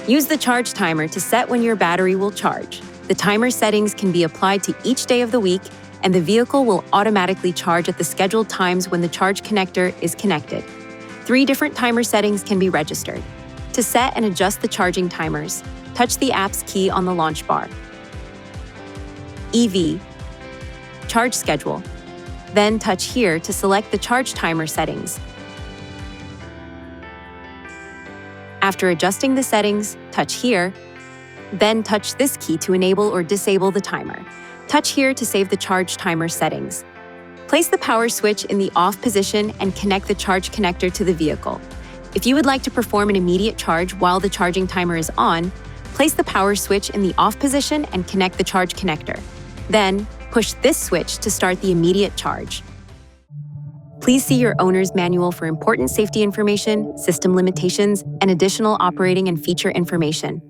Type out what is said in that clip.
Use the charge timer to set when your battery will charge. The timer settings can be applied to each day of the week, and the vehicle will automatically charge at the scheduled times when the charge connector is connected. 3 different timer settings can be registered. To set and adjust the charging timers, touch the app's key on the launch bar. EV. Charge schedule. Then touch here to select the charge timer settings. After adjusting the settings, touch here. Then touch this key to enable or disable the timer. Touch here to save the charge timer settings. Place the power switch in the off position and connect the charge connector to the vehicle. If you would like to perform an immediate charge while the charging timer is on, place the power switch in the off position and connect the charge connector. Then, push this switch to start the immediate charge. Please see your owner's manual for important safety information, system limitations, and additional operating and feature information.